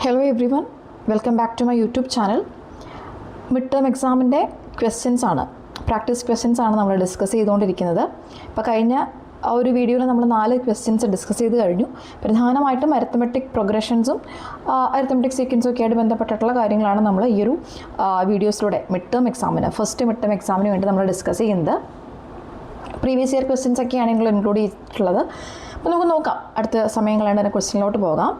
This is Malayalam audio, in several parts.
Hello everyone, welcome back to my YouTube channel. Midterm എക്സാമിൻ്റെ ക്വസ്റ്റ്യൻസ് ആണ്, പ്രാക്ടീസ് ക്വസ്റ്റ്യൻസ് ആണ് നമ്മൾ ഡിസ്കസ് ചെയ്തുകൊണ്ടിരിക്കുന്നത്. ഇപ്പോൾ കഴിഞ്ഞ ആ ഒരു വീഡിയോയിൽ നമ്മൾ 4 ക്വസ്റ്റ്യൻസ് ഡിസ്കസ് ചെയ്ത് കഴിഞ്ഞു. പ്രധാനമായിട്ടും അരിത്തമെറ്റിക് പ്രോഗ്രഷൻസും അരിത്തമെറ്റിക് സീക്വൻസും ഒക്കെ ആയിട്ട് ബന്ധപ്പെട്ടിട്ടുള്ള കാര്യങ്ങളാണ് നമ്മൾ ഈ ഒരു വീഡിയോസിലൂടെ ഫസ്റ്റ് മിഡ് ടേം എക്സാമിന് വേണ്ടി നമ്മൾ ഡിസ്കസ് ചെയ്യുന്നത്. പ്രീവിയസ് ഇയർ ക്വസ്റ്റ്യൻസ് ഒക്കെയാണ് നിങ്ങൾ ഇൻക്ലൂഡ് ചെയ്തിട്ടുള്ളത്. അപ്പോൾ നമുക്ക് നോക്കാം, അടുത്ത സമയങ്ങളാണ് അതിൻ്റെ ക്വസ്റ്റ്യനിലോട്ട് പോകാം.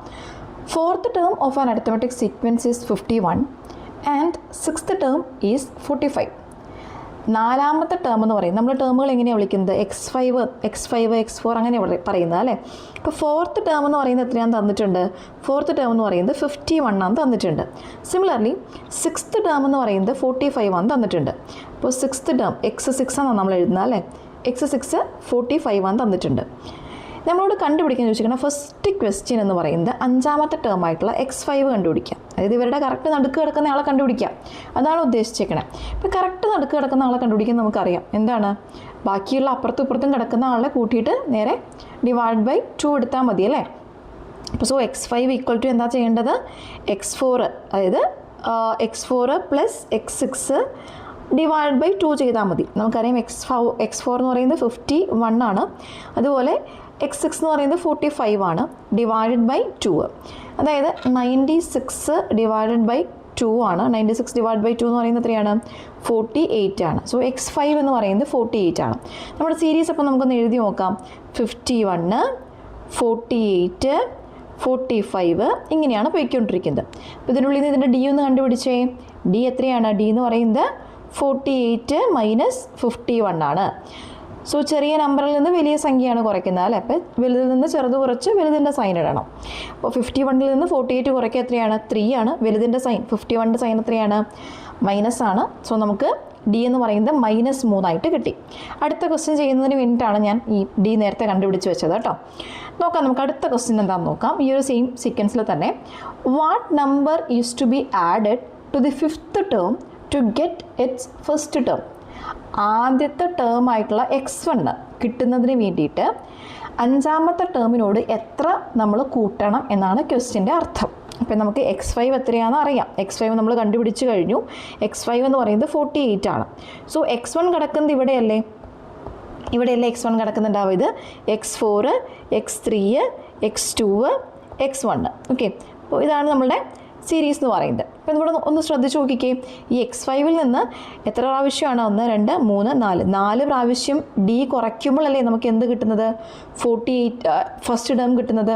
Fourth term of an arithmetic sequence is 51 and sixth term is 45. നാലാമത്തെ ടേം എന്ന് പറയും, നമ്മൾ ടേമുകൾ എങ്ങനെയാണ് വിളിക്കുന്നത്? x5 അങ്ങനെ പറയുന്നത് അല്ലേ. ഇപ്പോൾ ഫോർത്ത് ടേം എന്ന് പറയുന്നത് എത്രയാണെന്ന് തന്നിട്ടുണ്ട്? ഫോർത്ത് ടേം എന്ന് പറയുന്നത് 51 ആണ് തന്നിട്ടുണ്ട്. സിമിലർലി സിക്സ്ത് ടേം എന്ന് പറയുന്നത് 45 ആണ് തന്നിട്ടുണ്ട്. അപ്പോൾ സിക്സ്ത് ടേം x6 ആണ് നമ്മൾ എഴുതുന്നത് അല്ലേ. x6 45 ആണ് തന്നിട്ടുണ്ട്. നമ്മളോട് കണ്ടുപിടിക്കാൻ ചോദിച്ചിരിക്കുന്നത് ഫസ്റ്റ് ക്വസ്റ്റ്യൻ എന്ന് പറയുന്നത് അഞ്ചാമത്തെ ടേം ആയിട്ടുള്ള x5 കണ്ടുപിടിക്കാം. അതായത് ഇവരുടെ കറക്റ്റ് നടുക്ക് കിടക്കുന്ന ആളെ കണ്ടുപിടിക്കാം, അതാണ് ഉദ്ദേശിച്ചേക്കണേ. ഇപ്പോൾ കറക്റ്റ് നടുക്ക് കിടക്കുന്ന ആളെ കണ്ടുപിടിക്കാൻ നമുക്കറിയാം എന്താണ്, ബാക്കിയുള്ള അപ്പുറത്തും ഇപ്പുറത്തും കിടക്കുന്ന ആളെ കൂട്ടിയിട്ട് നേരെ /2 എടുത്താൽ മതി അല്ലേ. അപ്പോൾ സോ x5 ഈക്വൽ ടു എന്താ ചെയ്യേണ്ടത്? x4, അതായത് x4 + x6 /2 ചെയ്താൽ മതി. നമുക്കറിയാം x4 എന്ന് പറയുന്നത് 51 ആണ്, അതുപോലെ x6 എന്ന് പറയുന്നത് 45 ആണ്, /2. അതായത് 96 / 2 ആണ്. 96 / 2 എന്ന് പറയുന്നത് എത്രയാണ്? 48 ആണ്. സോ x5 എന്ന് പറയുന്നത് 48 ആണ്. നമ്മുടെ സീരീസ് അപ്പോൾ നമുക്കൊന്ന് എഴുതി നോക്കാം. 51, 48, 45 ഇങ്ങനെയാണ് പോയിക്കൊണ്ടിരിക്കുന്നത്. അപ്പോൾ ഇതിനുള്ളിൽ നിന്ന് ഇതിൻ്റെ d ഒന്ന് കണ്ടുപിടിച്ചേ. d എത്രയാണ്? d എന്ന് പറയുന്നത് 48 - 51 ആണ്. സോ ചെറിയ നമ്പറിൽ നിന്ന് വലിയ സംഖ്യയാണ് കുറയ്ക്കുന്നത് അല്ലേ. അപ്പോൾ വലുതിൽ നിന്ന് ചെറുത് കുറച്ച് വലുതിൻ്റെ സൈൻ ഇടണം. അപ്പോൾ 51 നിന്ന് 48 കുറയ്ക്കുക എത്രയാണ്? 3 ആണ്. വലുതിൻ്റെ സൈൻ 51ൻ്റെ സൈൻ എത്രയാണ്? മൈനസ് ആണ്. സോ നമുക്ക് d എന്ന് പറയുന്നത് -3 ആയിട്ട് കിട്ടി. അടുത്ത ക്വസ്റ്റ്യൻ ചെയ്യുന്നതിന് വേണ്ടിയിട്ടാണ് ഞാൻ ഈ d നേരത്തെ കണ്ടുപിടിച്ച് വെച്ചത് കേട്ടോ. നോക്കാം, നമുക്ക് അടുത്ത ക്വസ്റ്റ്യൻ എന്താണെന്ന് നോക്കാം. ഈ ഒരു സെയിം സീക്വൻസിൽ തന്നെ what number is to be added to the 5th term to get its first term? ആദ്യത്തെ ടേം ആയിട്ടുള്ള x1 കിട്ടുന്നതിന് വേണ്ടിയിട്ട് അഞ്ചാമത്തെ ടേമിനോട് എത്ര നമ്മൾ കൂട്ടണം എന്നാണ് ക്വസ്റ്റ്യൻ്റെ അർത്ഥം. അപ്പം നമുക്ക് x5 എത്രയാണെന്ന് അറിയാം. x5 നമ്മൾ കണ്ടുപിടിച്ച് കഴിഞ്ഞു. x5 എന്ന് പറയുന്നത് 48 ആണ്. സോ x1 കിടക്കുന്നത് ഇവിടെയല്ലേ x1 കിടക്കുന്നുണ്ടാവും. ഇത് x4, x3, x2, x1. Okay, അപ്പോൾ ഇതാണ് നമ്മളുടെ സീരീസ് എന്ന് പറയുന്നത്. അപ്പോൾ ഇവിടെ ഒന്ന് ശ്രദ്ധിച്ച് നോക്കിക്കേ. ഈ x5-ൽ നിന്ന് എത്ര പ്രാവശ്യമാണ്? 1, 2, 3, 4 പ്രാവശ്യം d കുറയ്ക്കുമ്പോഴല്ലേ നമുക്ക് എന്ത് കിട്ടുന്നത്? 48 ഫസ്റ്റ് ടേം കിട്ടുന്നത്.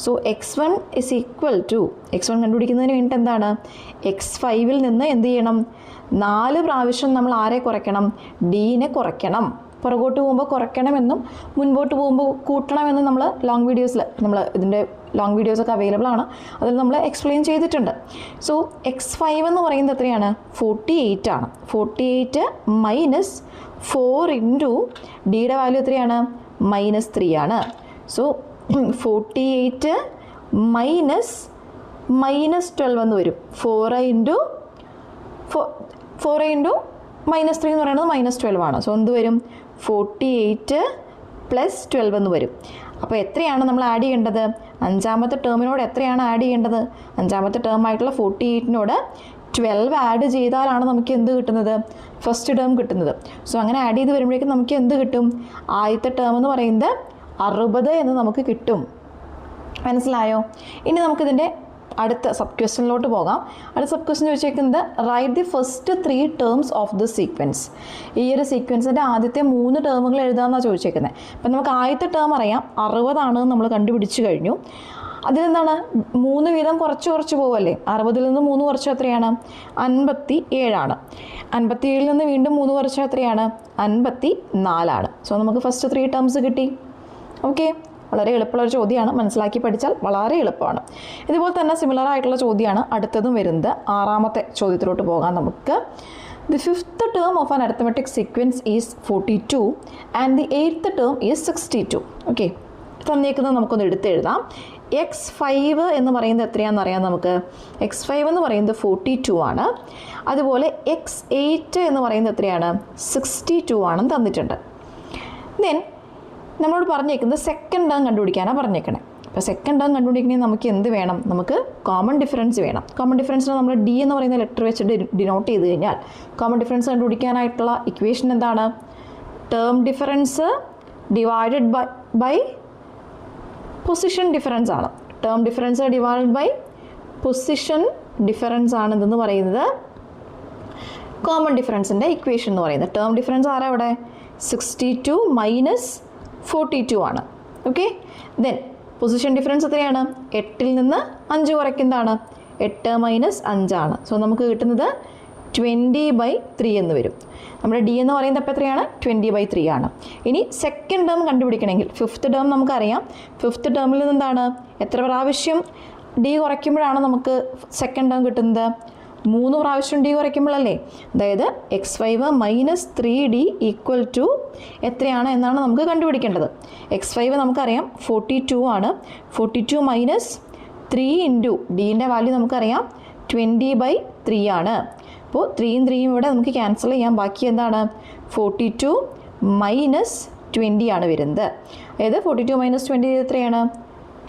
So x1 is equal to x1 കണ്ടുപിടിക്കുന്നതിന് വേണ്ടിയിട്ട് എന്താണ്? x5-ൽ നിന്ന് എന്ത് ചെയ്യണം? 4 പ്രാവശ്യം നമ്മൾ ആരെ കുറയ്ക്കണം? d-നെ കുറയ്ക്കണം. പുറകോട്ട് പോകുമ്പോൾ കുറയ്ക്കണമെന്നും മുൻപോട്ട് പോകുമ്പോൾ കൂട്ടണമെന്നും നമ്മൾ ലോങ് വീഡിയോസിൽ ഇതിൻ്റെ ലോങ് വീഡിയോസൊക്കെ അവൈലബിൾ ആണ്, അതിൽ നമ്മൾ എക്സ്പ്ലെയിൻ ചെയ്തിട്ടുണ്ട്. സോ x5 എന്ന് പറയുന്നത് എത്രയാണ്? 48 ആണ്. 48 - 4 ഇൻറ്റു ഡിയുടെ വാല്യൂ എത്രയാണ്? -3 ആണ്. സോ 48 - -12 എന്ന് വരും. 4 ഇൻറ്റു -3 എന്ന് പറയുന്നത് -12 ആണ്. സോ എന്ത് വരും? 48 + 12 എന്ന് വരും. അപ്പോൾ എത്രയാണ് നമ്മൾ ആഡ് ചെയ്യേണ്ടത്? അഞ്ചാമത്തെ ടേമിനോട് എത്രയാണ് ആഡ് ചെയ്യേണ്ടത്? അഞ്ചാമത്തെ ടേം ആയിട്ടുള്ള 48നോട് 12 ആഡ് ചെയ്താലാണ് നമുക്ക് എന്ത് കിട്ടുന്നത്? ഫസ്റ്റ് ടേം കിട്ടുന്നത്. സോ അങ്ങനെ ആഡ് ചെയ്ത് വരുമ്പോഴേക്കും നമുക്ക് എന്ത് കിട്ടും? ആദ്യത്തെ ടേം എന്ന് പറയുന്നത് 60 എന്ന് നമുക്ക് കിട്ടും. മനസ്സിലായോ? ഇനി നമുക്കിതിൻ്റെ അടുത്ത സബ് ക്വസ്റ്റ്യനിലോട്ട് പോകാം. അടുത്ത സബ് ക്വസ്റ്റ്യൻ ചോദിച്ചേക്കുന്നത് write the first 3 terms of the sequence. ഈ ഒരു സീക്വൻസിൻ്റെ ആദ്യത്തെ 3 ടേമുകൾ എഴുതാമെന്നാണ് ചോദിച്ചേക്കുന്നത്. അപ്പം നമുക്ക് ആദ്യത്തെ ടേം അറിയാം, 60 ആണെന്ന് നമ്മൾ കണ്ടുപിടിച്ച് കഴിഞ്ഞു. അതിലെന്താണ്? 3 വീതം കുറച്ച് പോവല്ലേ. 60-ൽ നിന്ന് 3 കുറച്ച് എത്രയാണ്? 57 ആണ്. 57-ൽ നിന്ന് വീണ്ടും 3 കുറച്ച് എത്രയാണ്? 54 ആണ്. സോ നമുക്ക് ഫസ്റ്റ് 3 ടേംസ് കിട്ടി. ഓക്കെ, വളരെ എളുപ്പമുള്ളൊരു ചോദ്യമാണ്, മനസ്സിലാക്കി പഠിച്ചാൽ വളരെ എളുപ്പമാണ്. ഇതുപോലെ തന്നെ സിമിലർ ആയിട്ടുള്ള ചോദ്യമാണ് അടുത്തതും വരുന്നത്. 6ാമത്തെ ചോദ്യത്തിലോട്ട് പോകാം നമുക്ക്. The 5th term of an arithmetic sequence is 42 and the 8th term is 62. Okay, തന്നേക്കുന്നത് നമുക്കൊന്ന് എടുത്തെഴുതാം. x5 എന്ന് പറയുന്നത് എത്രയാണെന്ന് അറിയാം നമുക്ക്. x5 എന്ന് പറയുന്നത് 42 ആണ്. അതുപോലെ x8 എന്ന് പറയുന്നത് എത്രയാണ്? 62 ആണെന്ന് തന്നിട്ടുണ്ട്. ദെൻ നമ്മളോട് പറഞ്ഞേക്കുന്നത് സെക്കൻഡ് ടേം കണ്ടുപിടിക്കാനാണ് പറഞ്ഞേക്കണേ. അപ്പോൾ സെക്കൻഡ് ടേം കണ്ടുപിടിക്കണമെങ്കിൽ നമുക്ക് എന്ത് വേണം? നമുക്ക് കോമൺ ഡിഫറൻസ് വേണം. കോമൺ ഡിഫറൻസിന് നമ്മൾ ഡി എന്ന് പറയുന്ന ലെറ്റർ വെച്ചിട്ട് ഡിനോട്ട് ചെയ്ത് കഴിഞ്ഞാൽ കോമൺ ഡിഫറൻസ് കണ്ടുപിടിക്കാനായിട്ടുള്ള ഇക്വേഷൻ എന്താണ്? Term difference divided by position difference ആണ്. Term difference divided by position difference ആണ് എന്തെന്ന് പറയുന്നത് കോമൺ ഡിഫറൻസിൻ്റെ ഇക്വേഷൻ എന്ന് പറയുന്നത്. ടേം ഡിഫറൻസ് ആരാ ഇവിടെ? 62 മൈനസ് 42 ആണ്. ഓക്കെ, ദെൻ പൊസിഷൻ ഡിഫറൻസ് എത്രയാണ്? 8ൽ നിന്ന് 5 കുറയ്ക്കുന്നതാണ് 8 മൈനസ് 5 ആണ്. സോ നമുക്ക് കിട്ടുന്നത് 20/3 എന്ന് വരും. നമ്മുടെ ഡി എന്ന് പറയുന്നത് അപ്പോൾ എത്രയാണ്? 20/3 ആണ്. ഇനി സെക്കൻഡ് ടേം കണ്ടുപിടിക്കണമെങ്കിൽ ഫിഫ്ത്ത് ടേം നമുക്കറിയാം. ഫിഫ്ത്ത് ടേമിൽ നിന്ന് എന്താണ്? എത്ര പ്രാവശ്യം ഡി കുറയ്ക്കുമ്പോഴാണ് നമുക്ക് സെക്കൻഡ് ടേം കിട്ടുന്നത്? 3 പ്രാവശ്യം ഡി കുറയ്ക്കുമ്പോഴല്ലേ? അതായത് x5 minus 3d equal to എത്രയാണ് എന്നാണ് നമുക്ക് കണ്ടുപിടിക്കേണ്ടത്. x5 നമുക്കറിയാം 42 ആണ്. 42 മൈനസ് 3 ഇൻറ്റു ഡീൻ്റെ വാല്യൂ നമുക്കറിയാം 20/3 ആണ്. അപ്പോൾ 3യും 3യും ഇവിടെ നമുക്ക് ക്യാൻസൽ ചെയ്യാം. ബാക്കി എന്താണ്? 42 മൈനസ് 20 ആണ് വരുന്നത്. അതായത് 42 മൈനസ് 20 എത്രയാണ്?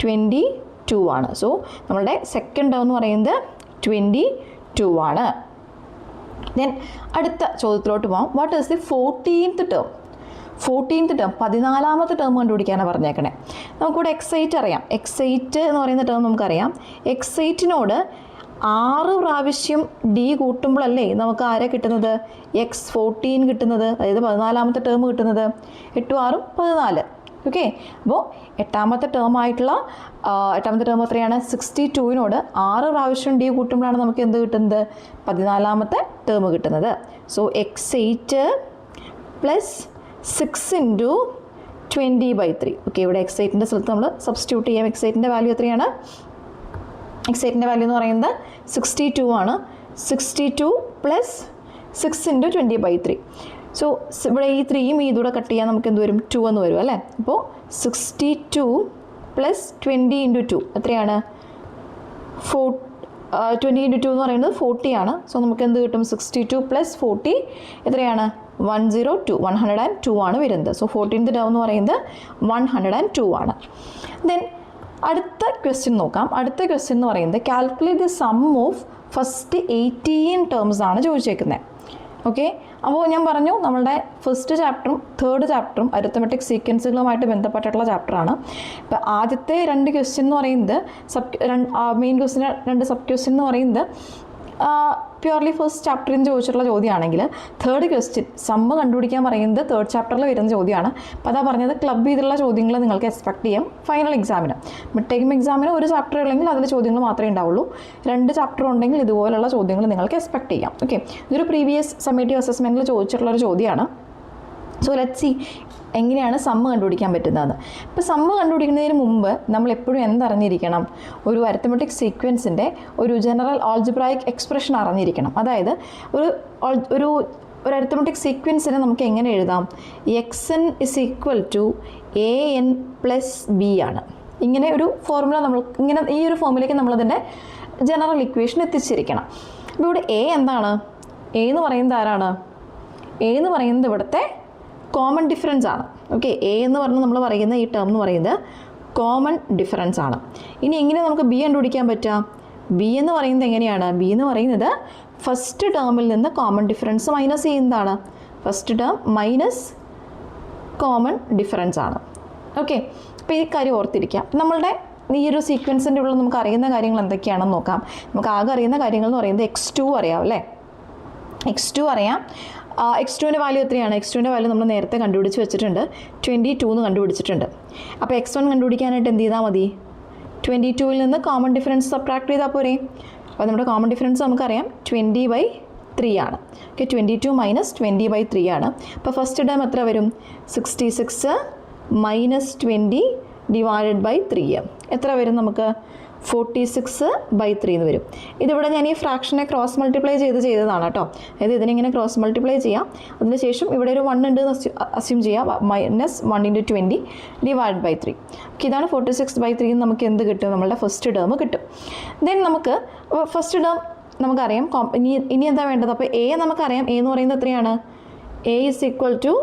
22 ആണ്. സോ നമ്മളുടെ സെക്കൻഡ് ടേം എന്ന് പറയുന്നത് 22 ആണ്. ദെൻ അടുത്ത ചോദ്യത്തിലോട്ട് പോകാം. What is the 14th term? 14th term 14ാമത്തെ ടേം കണ്ടുപിടിക്കാനാണ് പറഞ്ഞേക്കണേ. നമുക്കിവിടെ x8 അറിയാം. x8 എന്ന് പറയുന്ന ടേം നമുക്കറിയാം. x8നോട് 6 പ്രാവശ്യം ഡി കൂട്ടുമ്പോഴല്ലേ നമുക്ക് ആരെ കിട്ടുന്നത്? x14 കിട്ടുന്നത്. അതായത് 14ാമത്തെ ടേം കിട്ടുന്നത്. 8 6 14. ഓക്കെ, അപ്പോൾ എട്ടാമത്തെ ടേം എത്രയാണ്? 62നോട് 6 പ്രാവശ്യം ഡി കൂട്ടുമ്പോഴാണ് നമുക്ക് എന്ത് കിട്ടുന്നത്? 14ാമത്തെ ടേം കിട്ടുന്നത്. So x8 plus 6 into 20/3. Okay, ഇവിടെ x8ൻ്റെ സ്ഥലത്ത് നമ്മൾ സബ്സ്റ്റിറ്റ്യൂട്ട് ചെയ്യാം. x8ൻ്റെ വാല്യൂ എത്രയാണ്? x8ൻ്റെ വാല്യൂ എന്ന് പറയുന്നത് 62 ആണ്. 62 പ്ലസ് 6 ഇൻറ്റു 20/3. സോ ഇവിടെ ഈ 3യും ഈ ഇതൂടെ കട്ട് ചെയ്യാൻ നമുക്ക് എന്ത് വരും? 2 എന്ന് വരും അല്ലേ? അപ്പോൾ 62 പ്ലസ് 20 ഇൻറ്റു 2 എത്രയാണ്? 20 ഇൻറ്റു 2 എന്ന് പറയുന്നത് 40 ആണ്. സോ നമുക്ക് എന്ത് കിട്ടും? 62 പ്ലസ് 40 എത്രയാണ്? 102 ആണ് വരുന്നത്. സോ 14th ടേം എന്ന് പറയുന്നത് 102 ആണ്. ദെൻ അടുത്ത ക്വസ്റ്റ്യൻ നോക്കാം. അടുത്ത ക്വസ്റ്റ്യൻ എന്ന് പറയുന്നത് calculate the sum of first 18 terms ആണ് ചോദിച്ചേക്കുന്നത്. ഓക്കെ, അപ്പോൾ ഞാൻ പറഞ്ഞു നമ്മളുടെ ഫസ്റ്റ് ചാപ്റ്ററും തേർഡ് ചാപ്റ്ററും അരിത്തമെറ്റിക് സീക്വൻസുകളുമായിട്ട് ബന്ധപ്പെട്ടിട്ടുള്ള ചാപ്റ്ററാണ്. ഇപ്പോൾ ആദ്യത്തെ 2 ക്വസ്റ്റ്യൻ എന്ന് പറയുന്നത് മെയിൻ ക്വസ്റ്റ്യൻ 2 സബ് ക്വസ്റ്റ്യൻ എന്ന് പറയുന്നത് പ്യുവർലി ഫസ്റ്റ് ചാപ്റ്ററിൽ നിന്ന് ചോദിച്ചിട്ടുള്ള ചോദ്യമാണെങ്കിൽ തേർഡ് ക്വസ്റ്റ്യൻ സമ്മ് കണ്ടുപിടിക്കാൻ പറയുന്നത് തേർഡ് ചാപ്റ്ററിൽ വരുന്ന ചോദ്യമാണ്. അപ്പോൾ അതാ പറഞ്ഞത് ക്ലബ് ചെയ്തുള്ള ചോദ്യങ്ങൾ നിങ്ങൾക്ക് എക്സ്പെക്ട് ചെയ്യാം ഫൈനൽ എക്സാമിന്. മിഡ് ടേം എക്സാമിന് ഒരു ചാപ്റ്റർ ഉള്ളെങ്കിൽ അതിൽ ചോദ്യങ്ങൾ മാത്രമേ ഉണ്ടാവുള്ളൂ. 2 ചാപ്റ്റർ ഉണ്ടെങ്കിൽ ഇതുപോലുള്ള ചോദ്യങ്ങൾ നിങ്ങൾക്ക് എക്സ്പെക്ട് ചെയ്യാം. ഓക്കെ, ഇതൊരു പ്രീവിയസ് സമ്മേറ്റീവ് അസസ്മെൻറ്റിൽ ചോദിച്ചിട്ടുള്ളൊരു ചോദ്യമാണ്. സോ ലെറ്റ്സ് സി എങ്ങനെയാണ് സമ്മ് കണ്ടുപിടിക്കാൻ പറ്റുന്നതെന്ന്. ഇപ്പോൾ സമ്മ് കണ്ടുപിടിക്കുന്നതിന് മുമ്പ് നമ്മൾ എപ്പോഴും എന്തറിഞ്ഞിരിക്കണം? ഒരു അരിത്തമെറ്റിക് സീക്വൻസിൻ്റെ ഒരു ജനറൽ ആൾജിബ്രായിക് എക്സ്പ്രഷൻ അറിഞ്ഞിരിക്കണം. അതായത് ഒരു അരിത്തമെറ്റിക് സീക്വൻസിനെ നമുക്ക് എങ്ങനെ എഴുതാം? xn is equal to an plus b ആണ്. ഇങ്ങനെ ഒരു ഫോർമുല ഈ ഒരു ഫോമിലേക്ക് നമ്മളതിൻ്റെ ജനറൽ ഇക്വേഷൻ എത്തിച്ചിരിക്കണം. അപ്പോൾ ഇവിടെ a എന്താണ്? a എന്ന് പറയുന്നത് ആരാണ്? a എന്ന് പറയുന്നത് ഇവിടുത്തെ കോമൺ ഡിഫറൻസ് ആണ്. ഓക്കെ, എ എന്ന് പറഞ്ഞ് നമ്മൾ പറയുന്ന ഈ ടേം എന്ന് പറയുന്നത് കോമൺ ഡിഫറൻസ് ആണ്. ഇനി എങ്ങനെ നമുക്ക് ബി കണ്ടുപിടിക്കാൻ പറ്റാം? ബി എന്ന് പറയുന്നത് എങ്ങനെയാണ്? ബി എന്ന് പറയുന്നത് ഫസ്റ്റ് ടേമിൽ നിന്ന് കോമൺ ഡിഫറൻസ് മൈനസ് ചെയ്യുന്നതാണ്. First term minus common difference ആണ്. ഓക്കെ, അപ്പോൾ ഈ കാര്യം ഓർത്തിരിക്കാം. നമ്മളുടെ ഈ ഒരു സീക്വൻസിൻ്റെ ഉള്ളിൽ നമുക്ക് അറിയുന്ന കാര്യങ്ങൾ എന്തൊക്കെയാണെന്ന് നോക്കാം. നമുക്ക് ആകെ അറിയുന്ന കാര്യങ്ങൾ എന്ന് പറയുന്നത് x2 അറിയാം അല്ലേ? x2 അറിയാം. x2ൻ്റെ വാല്യൂ എത്രയാണ്? x2ൻ്റെ വാല്യൂ നമ്മൾ നേരത്തെ കണ്ടുപിടിച്ച് വെച്ചിട്ടുണ്ട്. 22 എന്ന് കണ്ടുപിടിച്ചിട്ടുണ്ട്. അപ്പോൾ x1 കണ്ടുപിടിക്കാനായിട്ട് എന്ത് ചെയ്താൽ മതി? 22ൽ നിന്ന് കോമൺ ഡിഫറൻസ് സബ്ട്രാക്ട് ചെയ്താൽ പോരെ? അപ്പോൾ നമ്മുടെ കോമൺ ഡിഫറൻസ് നമുക്കറിയാം 20/3 ആണ്. ഓക്കെ, 22 മൈനസ് 20/3 ആണ്. അപ്പോൾ ഫസ്റ്റ് ടേം എത്ര വരും? 66 മൈനസ് 20 ഡിവൈഡഡ് ബൈ 3 എത്ര വരും നമുക്ക്? 46/3 എന്ന് വരും. ഇതിവിടെ ഞാൻ ഈ ഫ്രാക്ഷനെ ക്രോസ് മൾട്ടിപ്ലൈ ചെയ്തതാണ് കേട്ടോ. അതായത് ഇതിനിങ്ങനെ ക്രോസ് മൾട്ടിപ്ലൈ ചെയ്യാം. അതിനുശേഷം ഇവിടെ ഒരു 1 ഉണ്ട് എന്ന് അസ്യൂം ചെയ്യാം. Minus 1 × 20 divide by 3. ഓക്കെ, ഇതാണ് 46/3 നമുക്ക് എന്ത് കിട്ടും? നമ്മളുടെ ഫസ്റ്റ് ടേം കിട്ടും. ദെൻ നമുക്ക് ഫസ്റ്റ് ടേം നമുക്കറിയാം. ഇനി എന്താ വേണ്ടത്? അപ്പോൾ എ നമുക്കറിയാം. എ എന്ന് പറയുന്നത് എത്രയാണ്? A is equal to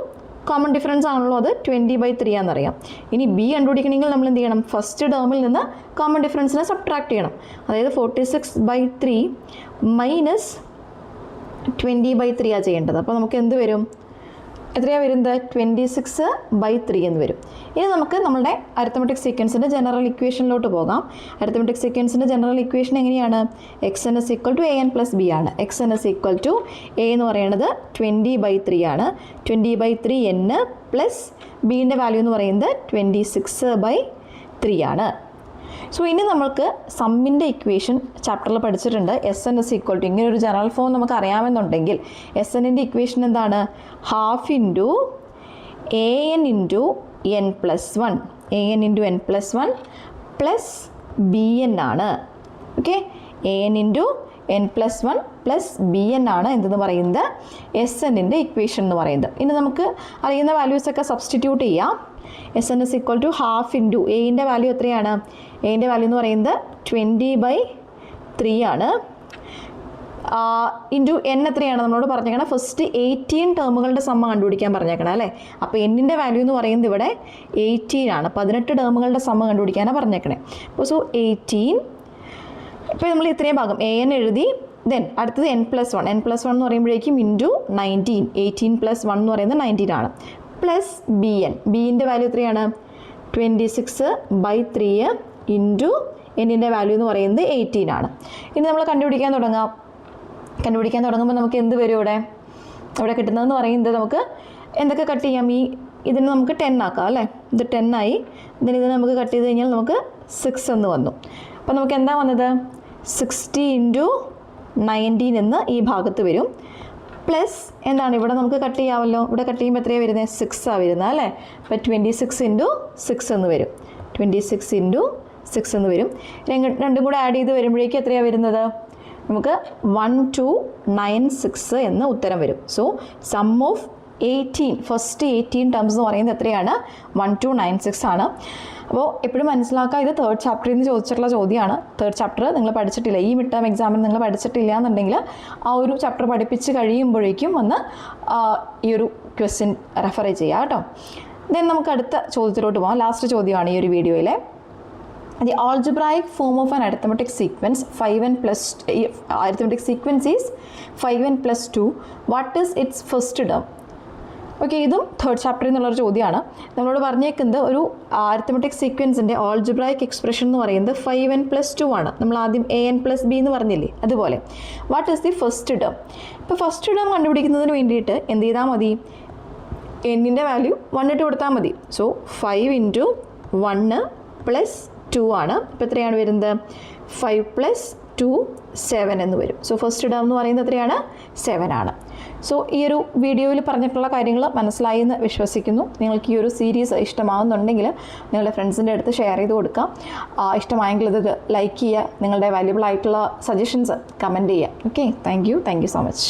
common difference ആണല്ലോ അത് 20/3 ആണെന്നറിയാം. ഇനി ബി കണ്ടുപിടിക്കണമെങ്കിൽ നമ്മൾ എന്ത് ചെയ്യണം? ഫസ്റ്റ് ടേമിൽ നിന്ന് കോമൺ ഡിഫറൻസിനെ സബ്ട്രാക്ട് ചെയ്യണം. അതായത് 46/3 മൈനസ് 20/3 ആണ് ചെയ്യേണ്ടത്. അപ്പോൾ നമുക്ക് എന്ത് വരും? എത്രയാണ് വരുന്നത്? 26/3 എന്ന് വരും. ഇനി നമുക്ക് നമ്മളുടെ അരിത്തമെറ്റിക് സീക്വൻസിൻ്റെ ജനറൽ ഇക്വേഷനിലോട്ട് പോകാം. അരിത്തമെറ്റിക് സീക്വൻസിൻ്റെ ജനറൽ ഇക്വേഷൻ എങ്ങനെയാണ്? X n is equal to a n plus b ആണ്. X n is equal to a എന്ന് പറയുന്നത് 20/3 ആണ്. 20/3 എൻ പ്ലസ് ബീൻ്റെ വാല്യൂ എന്ന് പറയുന്നത് 26/3 ആണ്. സോ ഇനി നമുക്ക് സമ്മിൻ്റെ ഇക്വേഷൻ ചാപ്റ്ററിൽ പഠിച്ചിട്ടുണ്ട്. S n is equal to ഇങ്ങനെ ഒരു ജനറൽ ഫോം നമുക്ക് അറിയാമെന്നുണ്ടെങ്കിൽ എസ് എന്നിൻ്റെ ഇക്വേഷൻ എന്താണ്? Half into a n into n plus 1 a n into n plus 1 plus b n ആണ്. Okay, a n into n plus 1 plus b n ആണ് എന്തെന്ന് പറയുന്നത്? എസ് എന്നിൻ്റെ ഇക്വേഷൻ എന്ന് പറയുന്നത്. ഇനി നമുക്ക് അറിയുന്ന വാല്യൂസൊക്കെ സബ്സ്റ്റിറ്റ്യൂട്ട് ചെയ്യാം. S n is equal to half into എയിൻ്റെ വാല്യൂ എത്രയാണ്? എയിൻ്റെ വാല്യൂ എന്ന് പറയുന്നത് 20/3 ആണ്. ഇൻറ്റു എൻ എത്രയാണ് നമ്മളോട് പറഞ്ഞേക്കണം? ഫസ്റ്റ് 18 ടേമുകളുടെ സമ്മ കണ്ടുപിടിക്കാൻ പറഞ്ഞേക്കണം അല്ലേ? അപ്പോൾ എന്നിൻ്റെ വാല്യൂ എന്ന് പറയുന്നത് ഇവിടെ 18 ആണ്. 18 ടേമുകളുടെ സമ്മ കണ്ടുപിടിക്കാനാണ് പറഞ്ഞേക്കണേ. അപ്പോൾ സോ 18. ഇപ്പോൾ നമ്മൾ ഇത്രയും ഭാഗം എ എൻ എഴുതി. ദെൻ അടുത്തത് എൻ പ്ലസ് 1 എന്ന് പറയുമ്പോഴേക്കും ഇൻറ്റു 19 18 പ്ലസ് 1 എന്ന് പറയുന്നത് 19 ആണ്. പ്ലസ് ബി എൻ ബിൻ്റെ വാല്യൂ എത്രയാണ്? 26/3 ഇൻറ്റു എന്നിൻ്റെ വാല്യൂ എന്ന് പറയുന്നത് 18 ആണ്. ഇനി നമ്മൾ കണ്ടുപിടിക്കാൻ തുടങ്ങുമ്പോൾ നമുക്ക് എന്ത് വരും? ഇവിടെ കിട്ടുന്നതെന്ന് പറയുന്നത് നമുക്ക് എന്തൊക്കെ കട്ട് ചെയ്യാം? ഇതിന് നമുക്ക് 10 ആക്കാം അല്ലേ? ഇത് 10 ആയി. ഇതിന് നമുക്ക് കട്ട് ചെയ്ത് കഴിഞ്ഞാൽ നമുക്ക് 6 എന്ന് വന്നു. അപ്പോൾ നമുക്ക് എന്താ വന്നത്? 60 ഇൻറ്റു 19 എന്ന് ഈ ഭാഗത്ത് വരും. പ്ലസ് എന്താണ് ഇവിടെ നമുക്ക് കട്ട് ചെയ്യാമല്ലോ? ഇവിടെ കട്ട് ചെയ്യുമ്പോൾ എത്രയാണ് വരുന്നത്? 6 ആണ് വരുന്നത് അല്ലേ? അപ്പോൾ 26 ഇൻറ്റു 6 എന്ന് വരും. 26 ഇൻറ്റു 6 എന്ന് വരും. രണ്ടും കൂടെ ആഡ് ചെയ്ത് വരുമ്പോഴേക്കും എത്രയാണ് വരുന്നത്? നമുക്ക് 1296 എന്ന് ഉത്തരം വരും. So sum of 18 first 18 terms എന്ന് പറയുന്നത് എത്രയാണ്? 1296 ആണ്. അപ്പോൾ എപ്പോഴും മനസ്സിലാക്കുക, ഇത് 3rd ചാപ്റ്ററിൽ നിന്ന് ചോദിച്ചിട്ടുള്ള ചോദ്യമാണ്. 3rd ചാപ്റ്റർ നിങ്ങൾ പഠിച്ചിട്ടില്ല, ഈ മിഡ് ടേം എക്സാമിന് നിങ്ങൾ പഠിച്ചിട്ടില്ല എന്നുണ്ടെങ്കിൽ ആ ഒരു ചാപ്റ്റർ പഠിപ്പിച്ച് കഴിയുമ്പോഴേക്കും വന്ന് ഈ ഒരു ക്വസ്റ്റ്യൻ റെഫർ ചെയ്യുക കേട്ടോ. ദെൻ നമുക്ക് അടുത്ത ചോദ്യത്തിലോട്ട് പോകാം. ലാസ്റ്റ് ചോദ്യമാണ് ഈ ഒരു വീഡിയോയിലെ. The algebraic form of an arithmetic sequence 5n plus arithmetic sequence is 5n plus 2. What is its first term? Okay, ഇതും 3rd ചാപ്റ്ററിൽ നിന്നുള്ളൊരു ചോദ്യമാണ്. നമ്മളോട് പറഞ്ഞേക്കുന്നത് ഒരു ആരിത്തമെറ്റിക് സീക്വൻസിൻ്റെ ഓൾജിബ്രായിക് എക്സ്പ്രഷൻ എന്ന് പറയുന്നത് 5n plus 2 ആണ്. നമ്മൾ ആദ്യം an plus b എന്ന് പറഞ്ഞില്ലേ, അതുപോലെ what is the first term? ഇപ്പോൾ ഫസ്റ്റ് ടേം കണ്ടുപിടിക്കുന്നതിന് വേണ്ടിയിട്ട് എന്ത് ചെയ്താൽ മതി? എന്നിൻ്റെ വാല്യൂ 1 ഇട്ട് കൊടുത്താൽ മതി. സോ 5 ഇൻറ്റു 1 പ്ലസ് 2 ആണ്. ഇപ്പോൾ എത്രയാണ് വരുന്നത്? 5 പ്ലസ് 2 7 എന്ന് വരും. സോ ഫസ്റ്റ് ടേം എന്ന് പറയുന്നത് എത്രയാണ്? 7 ആണ്. സോ ഈ ഒരു വീഡിയോയിൽ പറഞ്ഞിട്ടുള്ള കാര്യങ്ങൾ മനസ്സിലായി എന്ന് വിശ്വസിക്കുന്നു. നിങ്ങൾക്ക് ഈ ഒരു സീരീസ് ഇഷ്ടമാകുന്നുണ്ടെങ്കിൽ നിങ്ങളുടെ ഫ്രണ്ട്സിൻ്റെ അടുത്ത് ഷെയർ ചെയ്ത് കൊടുക്കാം. ഇഷ്ടമായെങ്കിൽ ഇത് ലൈക്ക് ചെയ്യുക. നിങ്ങളുടെ വാല്യുബിൾ ആയിട്ടുള്ള സജഷൻസ് കമൻറ്റ് ചെയ്യുക. Okay, thank you so much.